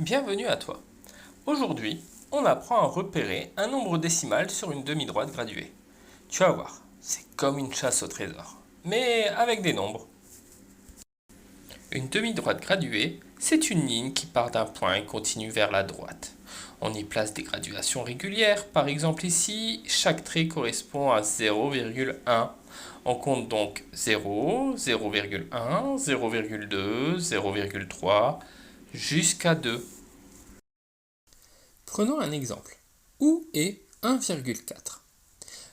Bienvenue à toi. Aujourd'hui, on apprend à repérer un nombre décimal sur une demi-droite graduée. Tu vas voir, c'est comme une chasse au trésor, mais avec des nombres. Une demi-droite graduée, c'est une ligne qui part d'un point et continue vers la droite. On y place des graduations régulières, par exemple ici, chaque trait correspond à 0,1. On compte donc 0, 0,1, 0,2, 0,3, jusqu'à 2. Prenons un exemple. Où est 1,4?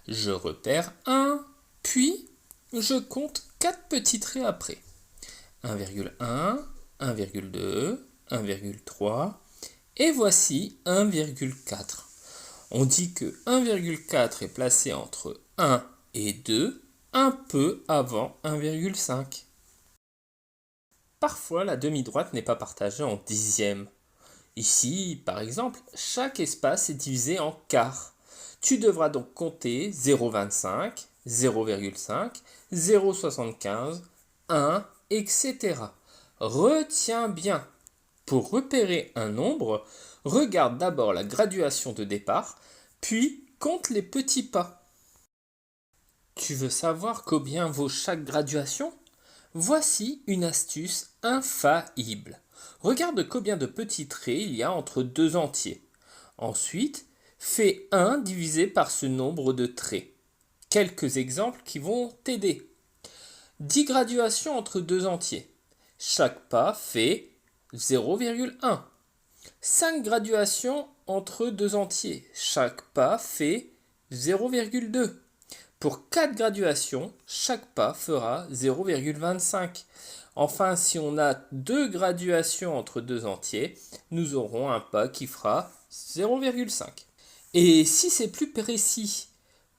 Je repère 1, puis je compte 4 petits traits après. 1,1, 1,2, 1,3 et voici 1,4. On dit que 1,4 est placé entre 1 et 2, un peu avant 1,5. Parfois, la demi-droite n'est pas partagée en dixièmes. Ici, par exemple, chaque espace est divisé en quarts. Tu devras donc compter 0,25, 0,5, 0,75, 1, etc. Retiens bien, pour repérer un nombre, regarde d'abord la graduation de départ, puis compte les petits pas. Tu veux savoir combien vaut chaque graduation? Voici une astuce infaillible. Regarde combien de petits traits il y a entre deux entiers. Ensuite, fais 1 divisé par ce nombre de traits. Quelques exemples qui vont t'aider. 10 graduations entre deux entiers. Chaque pas fait 0,1. 5 graduations entre deux entiers. Chaque pas fait 0,2. Pour 4 graduations, chaque pas fera 0,25. Enfin, si on a 2 graduations entre deux entiers, nous aurons un pas qui fera 0,5. Et si c'est plus précis,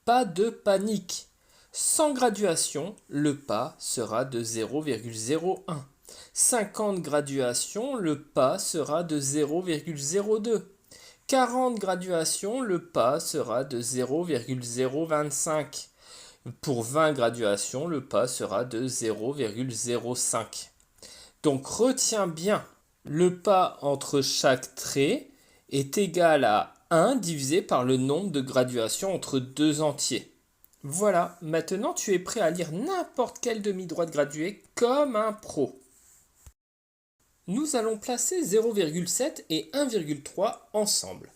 pas de panique. Sans graduation, le pas sera de 0,01. 50 graduations, le pas sera de 0,02. 40 graduations, le pas sera de 0,025. Pour 20 graduations, le pas sera de 0,05. Donc retiens bien, le pas entre chaque trait est égal à 1 divisé par le nombre de graduations entre deux entiers. Voilà, maintenant tu es prêt à lire n'importe quelle demi-droite graduée comme un pro. Nous allons placer 0,7 et 1,3 ensemble.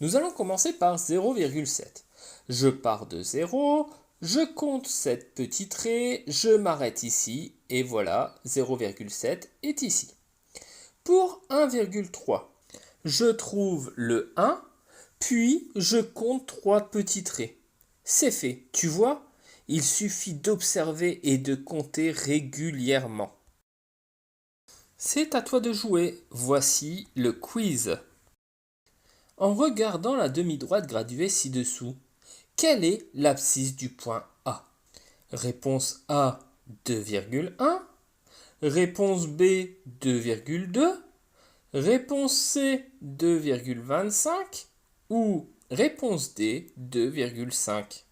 Nous allons commencer par 0,7. Je pars de 0, je compte 7 petits traits, je m'arrête ici et voilà, 0,7 est ici. Pour 1,3, je trouve le 1, puis je compte 3 petits traits. C'est fait, tu vois? Il suffit d'observer et de compter régulièrement. C'est à toi de jouer. Voici le quiz. En regardant la demi-droite graduée ci-dessous, quelle est l'abscisse du point A? Réponse A 2,1, réponse B 2,2, réponse C 2,25 ou réponse D 2,5.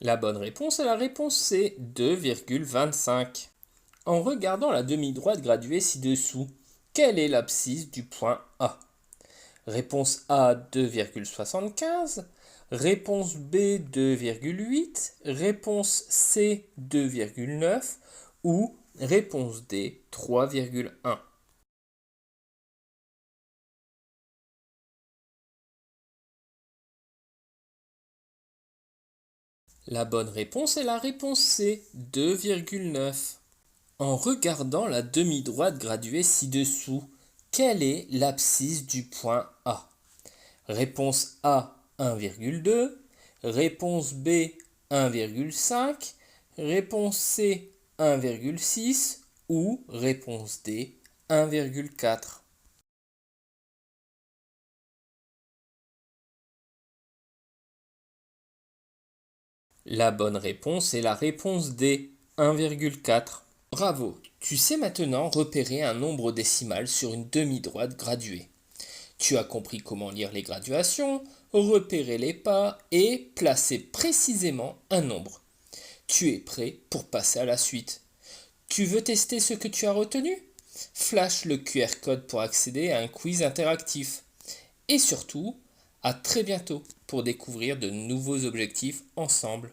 La bonne réponse est la réponse C 2,25. En regardant la demi-droite graduée ci-dessous, quelle est l'abscisse du point A? Réponse A 2,75, réponse B 2,8, réponse C 2,9 ou réponse D 3,1. La bonne réponse est la réponse C 2,9. En regardant la demi-droite graduée ci-dessous, quelle est l'abscisse du point A? Réponse A 1,2, réponse B 1,5, réponse C 1,6 ou réponse D 1,4. La bonne réponse est la réponse D 1,4. Bravo, tu sais maintenant repérer un nombre décimal sur une demi-droite graduée. Tu as compris comment lire les graduations, repérer les pas et placer précisément un nombre. Tu es prêt pour passer à la suite. Tu veux tester ce que tu as retenu? Flash le QR code pour accéder à un quiz interactif. Et surtout, à très bientôt pour découvrir de nouveaux objectifs ensemble.